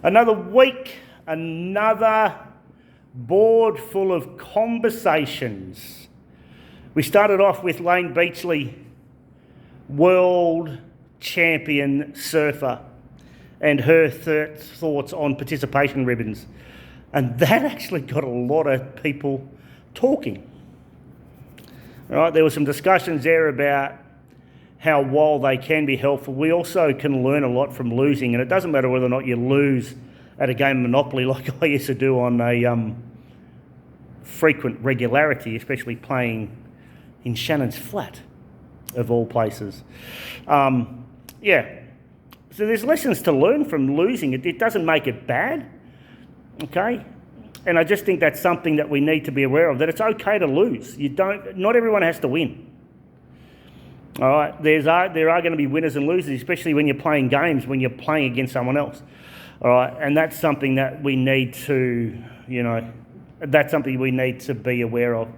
Another week, another board full of conversations. We started off with Layne Beachley, world champion surfer, and her thoughts on participation ribbons. And that actually got a lot of people talking. All right, there were some discussions there about how while they can be helpful, we also can learn a lot from losing. And it doesn't matter whether or not you lose at a game of Monopoly like I used to do on a frequent regularity, especially playing in Shannon's Flat, of all places. So there's lessons to learn from losing. It doesn't make it bad, okay? And I just think that's something that we need to be aware of, that it's okay to lose. Not everyone has to win. All right, there are going to be winners and losers, especially when you're playing games, when you're playing against someone else. All right, and that's something that we need to, that's something we need to be aware of.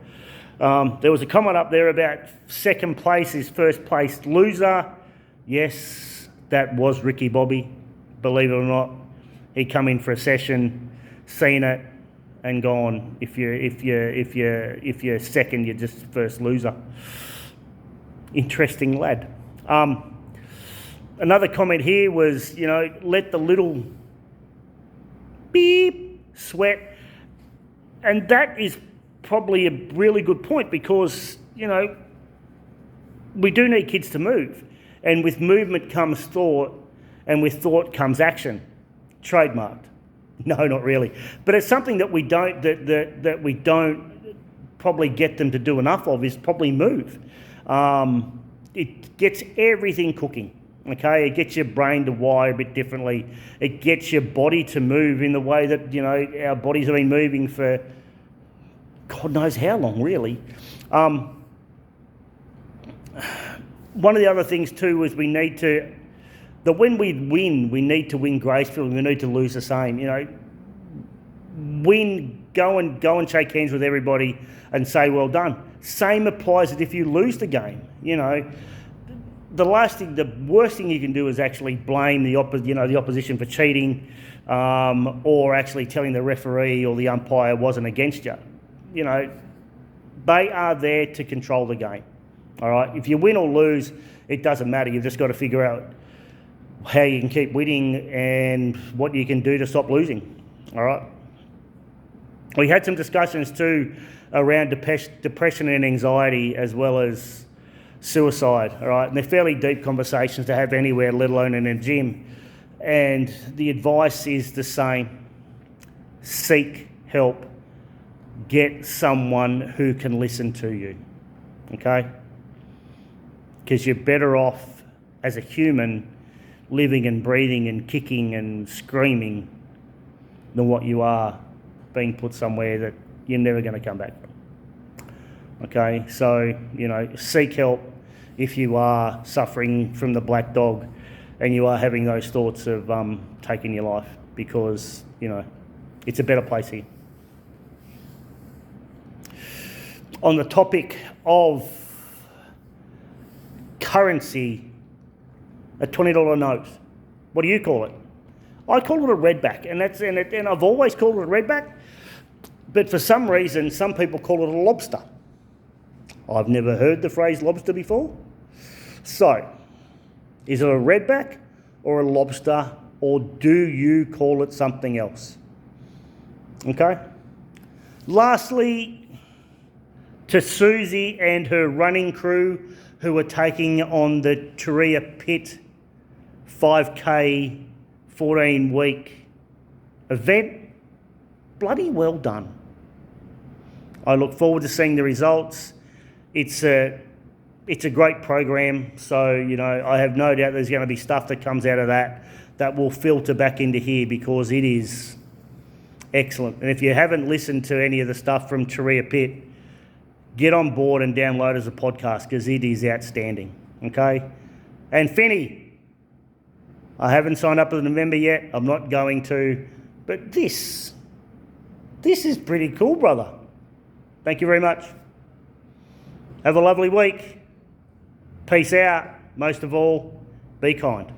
There was a comment up there about second place is first place loser. Yes, that was Ricky Bobby. Believe it or not, he come in for a session, seen it, and gone. If you're second, you're just first loser. Interesting lad. Another comment here was, let the little beep sweat. And that is probably a really good point because, we do need kids to move. And with movement comes thought, and with thought comes action. Trademarked. No, not really. But it's something that we don't that we don't probably get them to do enough of is probably move. It gets everything cooking, okay? It gets your brain to wire a bit differently. It gets your body to move in the way that, our bodies have been moving for God knows how long, really. One of the other things too is when we win, we need to win gracefully. We need to lose the same. Win, go and shake hands with everybody and say well done. Same applies as if you lose the game. The worst thing you can do is actually blame the opposition for cheating, or actually telling the referee or the umpire wasn't against you. They are there to control the game. All right. If you win or lose, it doesn't matter. You've just got to figure out how you can keep winning and what you can do to stop losing. All right. We had some discussions too around depression and anxiety as well as suicide. All right. And they're fairly deep conversations to have anywhere, let alone in a gym. And the advice is the same. Seek help. Get someone who can listen to you. Okay? Because you're better off as a human living and breathing and kicking and screaming than what you are being put somewhere that you're never going to come back from. Okay, so, seek help if you are suffering from the black dog and you are having those thoughts of taking your life because, it's a better place here. On the topic of currency, a $20 note. What do you call it? I call it a redback, and I've always called it a redback, but for some reason, some people call it a lobster. I've never heard the phrase lobster before. So, is it a redback or a lobster, or do you call it something else? Okay? Lastly, to Susie and her running crew who are taking on the Turia Pit 5K 14-week event, bloody well done. I look forward to seeing the results. It's a great program, so I have no doubt there's going to be stuff that comes out of that will filter back into here because it is excellent. And if you haven't listened to any of the stuff from Turia Pit, get on board and download as a podcast because it is outstanding, okay? And Finny, I haven't signed up as a member yet. I'm not going to, but this is pretty cool, brother. Thank you very much. Have a lovely week. Peace out. Most of all, be kind.